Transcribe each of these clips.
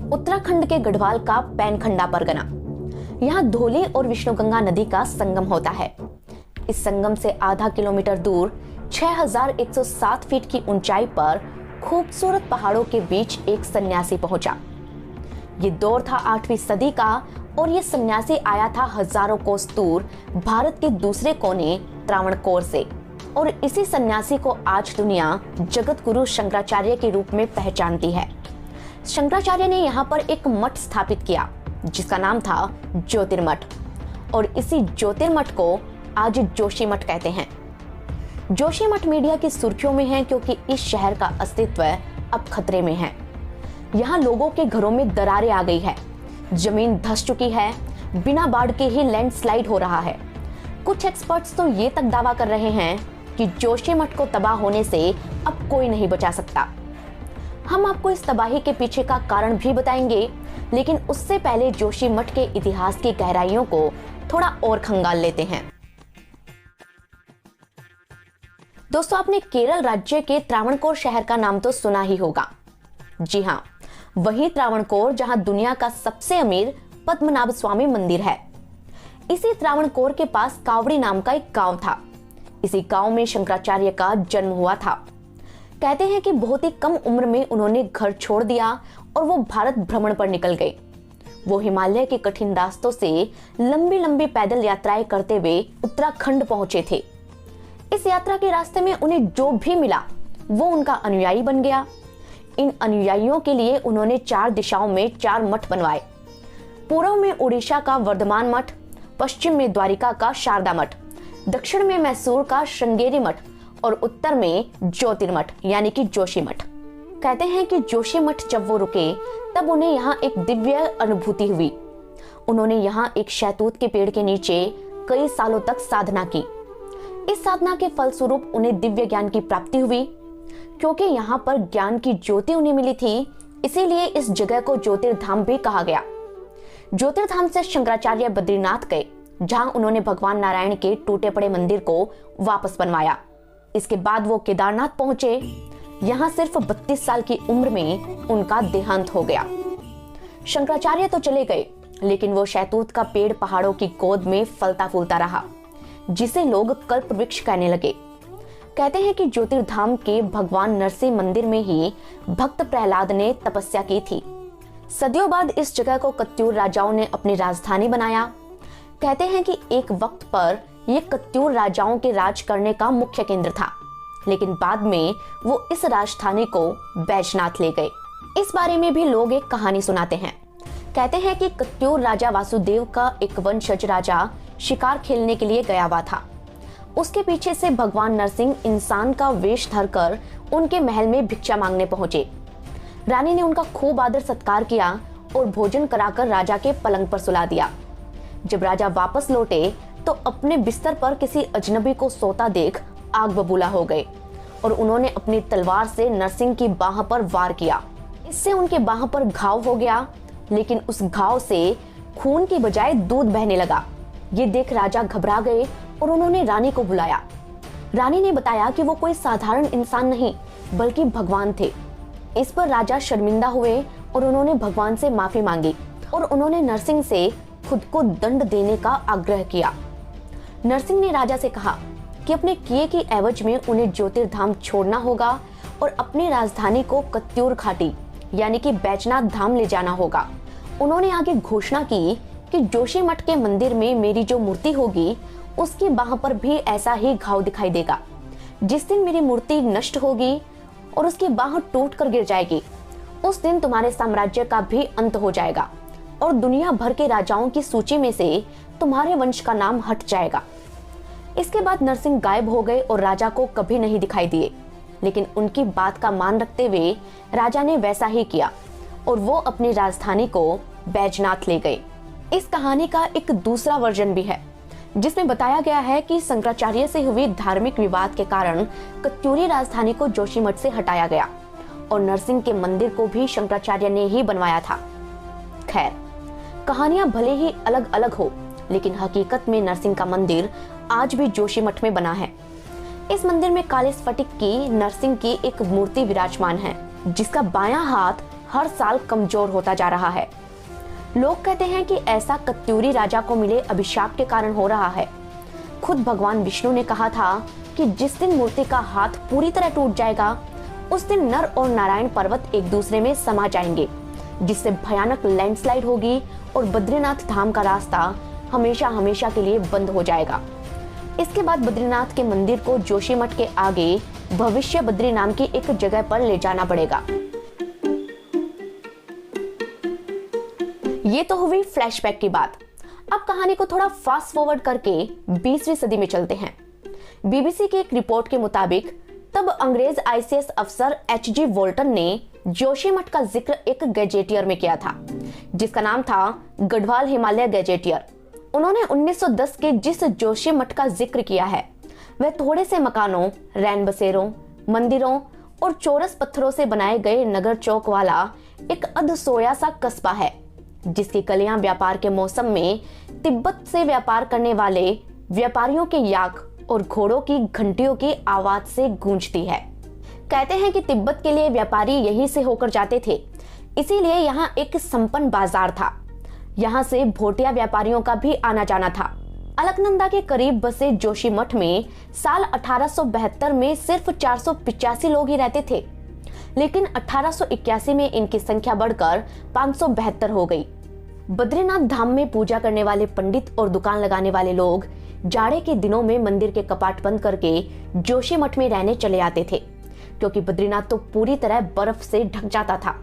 उत्तराखंड के गढ़वाल का पैनखंडा परगना। यहाँ धौली और विष्णुगंगा नदी का संगम होता है। इस संगम से आधा किलोमीटर दूर 6107 फीट की ऊंचाई पर खूबसूरत पहाड़ों के बीच एक सन्यासी पहुंचा। ये दौर था 8वीं सदी का और ये सन्यासी आया था हजारों कोस दूर भारत के दूसरे कोने त्रावणकोर से। और इसी सन्यासी को आज दुनिया जगत गुरु शंकराचार्य के रूप में पहचानती है। शंकराचार्य ने यहाँ पर एक मठ स्थापित किया जिसका नाम था ज्योतिर्मठ, और इसी ज्योतिर्मठ को आज जोशी मठ कहते हैं। जोशी मठ मीडिया की सुर्खियों में है क्योंकि इस शहर का अस्तित्व अब खतरे में है। यहाँ लोगों के घरों में दरारें आ गई है, जमीन धंस चुकी है, बिना बाढ़ के ही लैंडस्लाइड हो रहा है। कुछ एक्सपर्ट्स तो ये तक दावा कर रहे हैं कि जोशी मठ को तबाह होने से अब कोई नहीं बचा सकता। हम आपको इस तबाही के पीछे का कारण भी बताएंगे, लेकिन उससे पहले जोशी मठ के इतिहास की गहराइयों को थोड़ा और खंगाल लेते हैं। दोस्तों, आपने केरल राज्य के त्रावणकोर शहर का नाम तो सुना ही होगा। जी हाँ, वही त्रावणकोर जहां दुनिया का सबसे अमीर पद्मनाभ स्वामी मंदिर है। इसी त्रावणकोर के पास कावड़ी नाम का एक गांव था। इसी गांव में शंकराचार्य का जन्म हुआ था। कहते हैं कि बहुत ही कम उम्र में उन्होंने घर छोड़ दिया और वो भारत भ्रमण पर निकल गए। वो हिमालय के कठिन रास्तों से लंबी लंबी पैदल यात्राएं करते हुए उत्तराखंड पहुंचे थे। इस यात्रा के रास्ते में उन्हें जो भी मिला वो उनका अनुयायी बन गया। इन अनुयायियों के लिए उन्होंने 4 दिशाओं में 4 मठ बनवाए। पूर्व में उड़ीसा का वर्धमान मठ, पश्चिम में द्वारिका का शारदा मठ, दक्षिण में मैसूर का श्रृंगेरी मठ और उत्तर में ज्योतिर्मठ यानी कि जोशी मठ। कहते हैं कि जोशी मठ जब वो रुके तब उन्हें यहाँ एक दिव्य अनुभूति हुई। उन्होंने यहाँ एक शहतूत के पेड़ के नीचे कई सालों तक साधना की। इस साधना के फलस्वरूप उन्हें दिव्य ज्ञान की प्राप्ति हुई। क्योंकि यहाँ पर ज्ञान की ज्योति उन्हें मिली थी, इसीलिए इस जगह को ज्योतिर्धाम भी कहा गया। ज्योतिर्धाम से शंकराचार्य बद्रीनाथ गए, जहां उन्होंने भगवान नारायण के टूटे पड़े मंदिर को वापस बनवाया। इसके बाद वो केदारनाथ पहुंचे। यहाँ सिर्फ 32 साल की उम्र में उनका देहांत हो गया। शंकराचार्य तो चले गए, लेकिन वो शहतूत का पेड़ पहाड़ों की गोद में फलता फूलता रहा, जिसे लोग कल्प वृक्ष कहने लगे। कहते हैं कि ज्योतिर्धाम के भगवान नरसिंह मंदिर में ही भक्त प्रहलाद ने तपस्या की थी। सदियों बाद इस जगह को कत्यूर राजाओं ने अपनी राजधानी बनाया। कहते हैं कि एक वक्त पर यह कत्यूर राजाओं के राज करने का मुख्य केंद्र था, लेकिन बाद में वो इस राजधानी को बैजनाथ ले गए। इस बारे में भी लोग एक कहानी सुनाते हैं। कहते हैं कि कत्यूर राजा वासुदेव का एक वंशज राजा शिकार खेलने के लिए गया हुआ था। उसके पीछे से भगवान नरसिंह इंसान का वेश धरकर उनके महल में भिक्षा मांगने पहुंचे। रानी ने उनका खूब आदर सत्कार किया और भोजन कराकर राजा के पलंग पर सुला दिया। जब राजा वापस लौटे तो अपने बिस्तर पर किसी अजनबी को सोता देख आग बबूला हो गए और उन्होंने अपनी तलवार से नरसिंह की बाह पर वार किया। इससे उनके बाह पर घाव हो गया, लेकिन उस घाव से खून की बजाय दूध बहने लगा। ये देख राजा घबरा गए और उन्होंने रानी को बुलाया। रानी ने बताया कि वो कोई साधारण इंसान नहीं बल्कि भगवान थे। इस पर राजा शर्मिंदा हुए और उन्होंने भगवान से माफी मांगी और उन्होंने नरसिंह से खुद को दंड देने का आग्रह किया। नरसिंह ने राजा से कहा कि अपने किए की एवज में उन्हें ज्योतिर्धाम छोड़ना होगा और अपनी राजधानी को कत्यूर घाटी यानी कि बैजनाथ धाम ले जाना होगा। उन्होंने आगे घोषणा की कि जोशी मठ के मंदिर में मेरी जो मूर्ति होगी उसकी बाह पर भी ऐसा ही घाव दिखाई देगा। जिस दिन मेरी मूर्ति नष्ट होगी और उसकी बाह टूट कर गिर जाएगी, उस दिन तुम्हारे साम्राज्य का भी अंत हो जाएगा और दुनिया भर के राजाओं की सूची में से तुम्हारे वंश का नाम हट जाएगा। इसके बाद नरसिंह गायब हो गए और राजा को कभी नहीं दिखाई दिए, लेकिन उनकी बात का मान रखते हुए राजा ने वैसा ही किया और वो अपनी राजधानी को बैजनाथ ले गए। इस कहानी का एक दूसरा वर्जन भी है, जिसमें बताया गया है कि शंकराचार्य से हुई धार्मिक विवाद के कारण कत्यूरी राजधानी को जोशीमठ से हटाया गया और नरसिंह के मंदिर को भी शंकराचार्य ने ही बनवाया था। खैर, कहानियां भले ही अलग अलग हो, लेकिन हकीकत में नरसिंह का मंदिर आज भी जोशीमठ में बना है। इस मंदिर में काले स्फटिक की नरसिंह की एक मूर्ति विराजमान है, जिसका बायां हाथ हर साल कमजोर होता जा रहा है। लोग कहते हैं कि ऐसा कत्यूरी राजा को मिले अभिशाप के कारण हो रहा है। खुद भगवान विष्णु ने कहा था कि जिस दिन मूर्ति का हाथ पूरी तरह टूट जाएगा, उस दिन नर और नारायण पर्वत एक दूसरे में समा जाएंगे, जिससे भयानक लैंडस्लाइड होगी और बद्रीनाथ धाम का रास्ता हमेशा हमेशा के लिए बंद हो जाएगा। इसके बाद बद्रीनाथ के मंदिर को जोशीमठ के आगे भविष्य बद्री नाम की एक जगह पर ले जाना पड़ेगा। ये तो हुई फ्लैशबैक की बात। अब कहानी को थोड़ा फास्ट फॉरवर्ड करके 20वीं सदी में चलते हैं। बीबीसी की एक रिपोर्ट के मुताबिक तब अंग्रेज आईसीएस अफसर एचजी वोल्टन ने जोशीमठ का जिक्र एक गैजेटियर में किया था, जिसका नाम था गढ़वाल हिमालय गैजेटियर। उन्होंने 1910 के जिस जोशीमठ का जिक्र किया है वह थोड़े से मकानों, रैन बसेरों, मंदिरों और चौरस पत्थरों से बनाए गए नगर चौक वाला एक अधसोया सा कस्बा है, जिसकी गलियां व्यापार के मौसम में तिब्बत से व्यापार करने वाले व्यापारियों के याक और घोड़ों की घंटियों की आवाज से गूंजती है। कहते हैं कि तिब्बत के लिए व्यापारी यहीं से होकर जाते थे, इसीलिए यहाँ एक संपन्न बाजार था। यहाँ से भोटिया व्यापारियों का भी आना जाना था। अलकनंदा के करीब बसे जोशीमठ में साल 1872 में सिर्फ 485 लोग ही रहते थे, लेकिन 1881 में इनकी संख्या बढ़कर 572 हो गई। बद्रीनाथ धाम में पूजा करने वाले पंडित और दुकान लगाने वाले लोग जाड़े के दिनों में मंदिर के कपाट बंद करके जोशीमठ में रहने चले आते थे, क्योंकि बद्रीनाथ तो पूरी तरह बर्फ से ढक जाता था।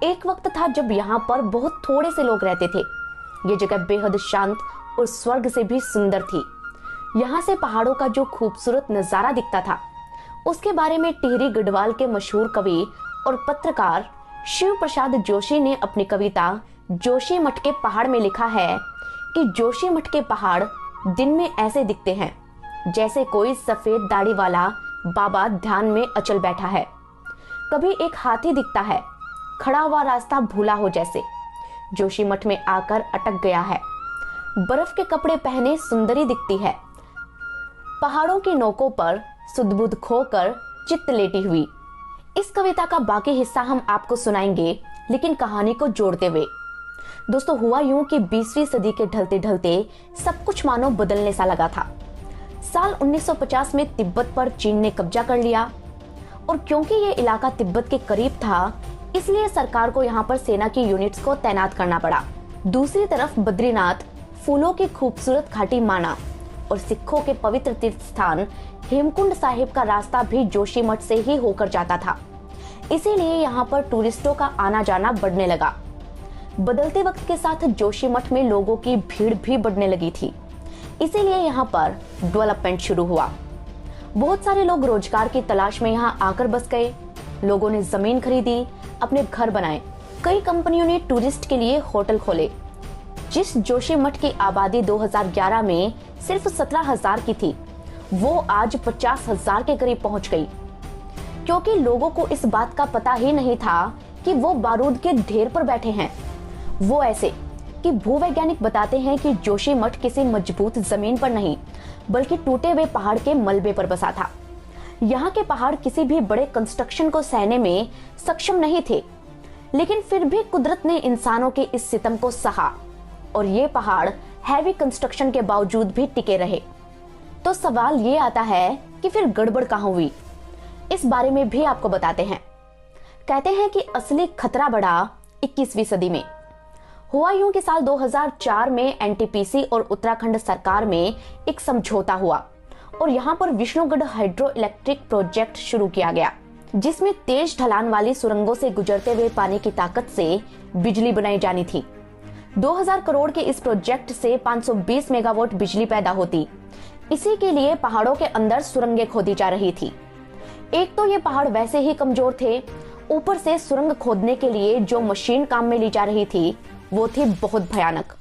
एक वक्त था जब यहाँ पर बहुत थोड़े से लोग रहते थे। ये जगह बेहद शांत और स्वर्ग से भी सुंदर थी। यहाँ से पहाड़ों का जो खूबसूरत नजारा दिखता था, उसके बारे में टिहरी गढ़वाल के मशहूर कवि और पत्रकार शिव प्रसाद जोशी ने अपनी कविता जोशीमठ के पहाड़ में लिखा है कि जोशीमठ के पहाड़ दिन में ऐसे दिखते हैं जैसे कोई सफेद दाढ़ी वाला बाबा ध्यान में अचल बैठा है। कभी एक हाथी दिखता है, खड़ा हुआ रास्ता भूला हो जैसे जोशीमठ में आकर अटक गया है। बर्फ के कपड़े पहने सुंदरी दिखती है, पहाड़ों की नोकों पर सुध-बुध खोकर चित्त लेटी हुई। इस कविता का बाकी हिस्सा हम आपको सुनाएंगे, लेकिन कहानी को जोड़ते हुए। दोस्तों, हुआ यूं कि 20वीं सदी के ढलते ढलते सब कुछ मानो बदलने सा लगा था। साल 1950 में तिब्बत पर चीन ने कब्जा कर लिया, और क्योंकि ये इलाका तिब्बत के करीब था, इसलिए सरकार को यहाँ पर सेना की यूनिट्स को तैनात करना पड़ा। दूसरी तरफ बद्रीनाथ, फूलों की खूबसूरत घाटी माना और सिखों के पवित्र तीर्थ स्थान हेमकुंड साहिब का रास्ता भी जोशीमठ से ही होकर जाता था। इसीलिए यहाँ पर टूरिस्टों का आना जाना बढ़ने लगा। बदलते वक्त के साथ जोशीमठ में लोगों की भीड़ भी बढ़ने लगी थी, इसीलिए यहाँ पर डेवलपमेंट शुरू हुआ। बहुत सारे लोग रोजगार की तलाश में यहाँ आकर बस गए। लोगों ने जमीन खरीदी, अपने घर बनाए। कई कंपनियों ने टूरिस्ट के लिए होटल खोले। जिस जोशीमठ की आबादी 2011 में सिर्फ 17,000 की थी, वो आज 50,000 के करीब पहुंच गई, क्योंकि लोगों को इस बात का पता ही नहीं था कि वो बारूद के ढेर पर बैठे हैं। वो ऐसे कि भूवैज्ञानिक बताते हैं कि जोशीमठ किसी मजबूत जमीन पर नहीं, बल्कि टूटे हुए पहाड़ के मलबे पर बसा था। यहाँ के पहाड़ किसी भी बड़े कंस्ट्रक्शन को सहने में सक्षम नहीं थे, लेकिन फिर भी कुदरत ने इंसानों के इस सितम को सहा और ये पहाड़ हैवी कंस्ट्रक्शन के बावजूद भी टिके रहे। तो सवाल ये आता है कि फिर गड़बड़ कहाँ हुई, इस बारे में भी आपको बताते हैं। कहते हैं कि असली खतरा बढ़ा 21वीं सदी में। हुआ यूं कि साल 2004 में एनटीपीसी और उत्तराखंड सरकार में एक समझौता हुआ और यहाँ पर विष्णुगढ़ हाइड्रो इलेक्ट्रिक प्रोजेक्ट शुरू किया गया, जिसमें तेज ढलान वाली सुरंगों से गुजरते हुए पानी की ताकत से बिजली बनाई जानी थी। 2000 करोड़ के इस प्रोजेक्ट से 520 मेगावाट बिजली पैदा होती। इसी के लिए पहाड़ों के अंदर सुरंगें खोदी जा रही थी। एक तो ये पहाड़ वैसे ही कमजोर थे, ऊपर से सुरंग खोदने के लिए जो मशीन काम में ली जा रही थी वो थी बहुत भयानक।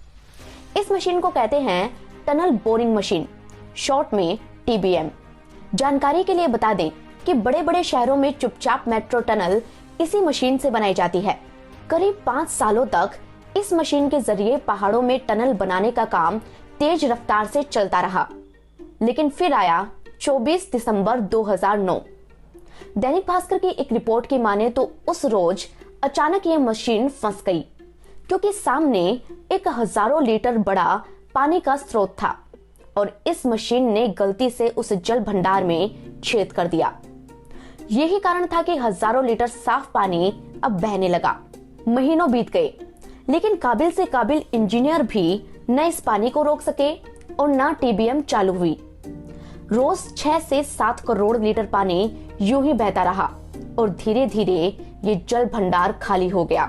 इस मशीन को कहते हैं टनल बोरिंग मशीन, शॉर्ट में टीबीएम। जानकारी के लिए बता दें कि बड़े बड़े शहरों में चुपचाप मेट्रो टनल इसी मशीन से बनाई जाती है। करीब 5 सालों तक इस मशीन के जरिए पहाड़ों में टनल बनाने का काम तेज रफ्तार से चलता रहा, लेकिन फिर आया 24 दिसंबर 2009। दैनिक भास्कर की एक रिपोर्ट की माने तो उस रोज अचानक यह मशीन फंस गई, क्योंकि सामने एक हजारों लीटर बड़ा पानी का स्रोत था और इस मशीन ने गलती से उस जल भंडार में छेद कर दिया। यही कारण था कि हजारों लीटर साफ पानी अब बहने लगा। महीनों बीत गए, लेकिन काबिल से काबिल इंजीनियर भी न इस पानी को रोक सके और न टीबीएम चालू हुई। रोज 6 से 7 करोड़ लीटर पानी यूं ही बहता रहा और धीरे धीरे ये जल भंडार खाली हो गया।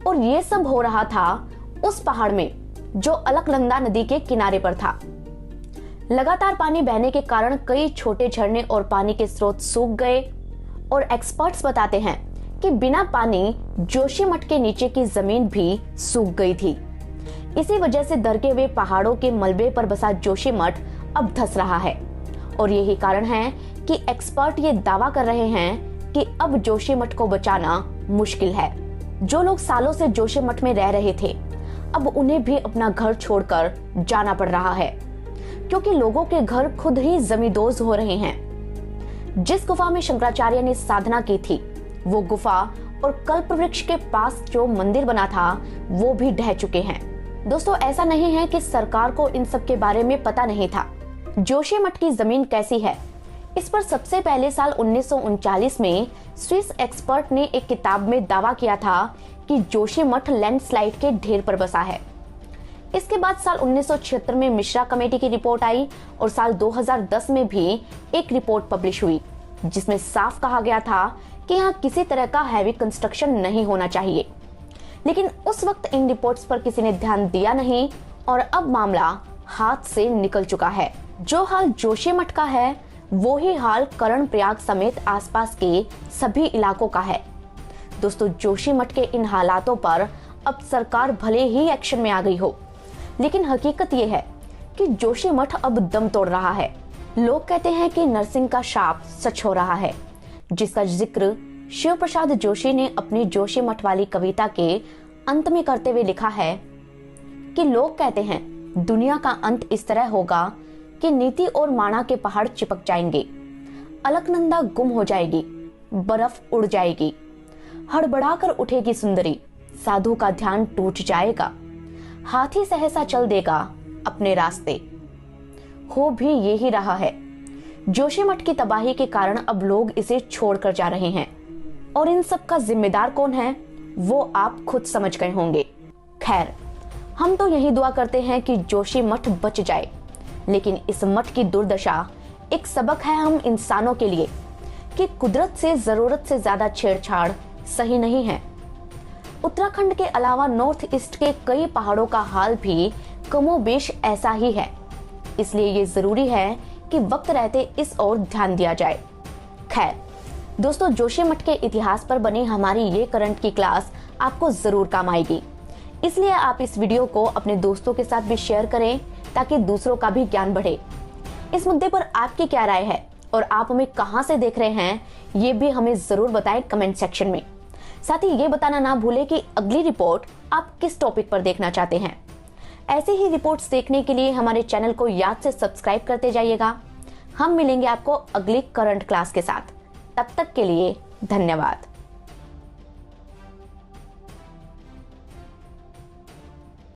और ये सब हो रहा था उस पहाड़ में जो अलकनंदा नदी के किनारे पर था। लगातार पानी बहने के कारण कई छोटे झरने और पानी के स्रोत सूख गए और एक्सपर्ट्स बताते हैं कि बिना पानी जोशीमठ के नीचे की जमीन भी सूख गई थी। इसी वजह से दरके हुए पहाड़ों के मलबे पर बसा जोशीमठ अब धंस रहा है और यही कारण है कि एक्सपर्ट ये दावा कर रहे हैं कि अब जोशीमठ को बचाना मुश्किल है। जो लोग सालों से जोशीमठ में रह रहे थे, अब उन्हें भी अपना घर छोड़कर जाना पड़ रहा है, क्योंकि लोगों के घर खुद ही जमींदोज हो रहे हैं। जिस गुफा में शंकराचार्य ने साधना की थी, वो गुफा और कल्प वृक्ष के पास जो मंदिर बना था वो भी ढह चुके हैं। दोस्तों, ऐसा नहीं है कि सरकार को इन सब के बारे में पता नहीं था। जोशीमठ की जमीन कैसी है, इस पर सबसे पहले साल 1939 में स्विस एक्सपर्ट ने एक किताब में दावा किया था कि जोशीमठ लैंडस्लाइड के ढेर पर बसा है। इसके बाद साल 1976 में मिश्रा कमेटी की रिपोर्ट आई और साल 2010 में भी एक रिपोर्ट पब्लिश हुई, जिसमें साफ कहा गया था कि यहाँ किसी तरह का हैवी कंस्ट्रक्शन नहीं होना चाहिए। लेकिन उस वक्त इन रिपोर्ट्स पर किसी ने ध्यान दिया नहीं और अब मामला हाथ से निकल चुका है। जो हाल जोशीमठ का है, वो ही हाल कर्णप्रयाग समेत आसपास के सभी इलाकों का है। दोस्तों, जोशीमठ के इन हालातों पर अब सरकार भले ही एक्शन में आ गई हो, लेकिन हकीकत ये है कि जोशीमठ अब दम तोड़ रहा है। लोग कहते हैं कि नरसिंह का शाप सच हो रहा है, जिसका जिक्र शिव प्रसाद जोशी ने अपनी जोशीमठ वाली कविता के अंत में करते हुए लिखा है कि लोग कहते हैं दुनिया का अंत इस तरह होगा कि नीति और माणा के पहाड़ चिपक जाएंगे, अलकनंदा गुम हो जाएगी, बर्फ उड़ जाएगी, हड़बड़ाकर उठेगी सुंदरी, साधु का ध्यान टूट जाएगा, हाथी सहसा चल देगा अपने रास्ते। हो भी यही रहा है। जोशीमठ की तबाही के कारण अब लोग इसे छोड़कर जा रहे हैं और इन सब का जिम्मेदार कौन है वो आप खुद समझ गए होंगे। खैर, हम तो यही दुआ करते हैं कि जोशीमठ बच जाए, लेकिन इस मठ की दुर्दशा एक सबक है हम इंसानों के लिए कि कुदरत से जरूरत से ज्यादा छेड़छाड़ सही नहीं है। उत्तराखंड के अलावा नॉर्थ ईस्ट के कई पहाड़ों का हाल भी कमोबेश ऐसा ही है। इसलिए ये जरूरी है कि वक्त रहते इस ओर ध्यान दिया जाए। खैर दोस्तों, जोशीमठ के इतिहास पर बनी हमारी ये करंट की क्लास आपको जरूर काम आएगी, इसलिए आप इस वीडियो को अपने दोस्तों के साथ भी शेयर करें ताकि दूसरों का भी ज्ञान बढ़े। इस मुद्दे पर आपकी क्या राय है और आप हमें कहां से देख रहे हैं, ये भी हमें जरूर बताएं कमेंट सेक्शन में। साथ ही ये बताना ना भूलें कि अगली रिपोर्ट आप किस टॉपिक पर देखना चाहते हैं। ऐसे ही रिपोर्ट्स देखने के लिए हमारे चैनल को याद से सब्सक्राइब करते जाइएगा। हम मिलेंगे आपको अगली करंट क्लास के साथ। तब तक के लिए धन्यवाद।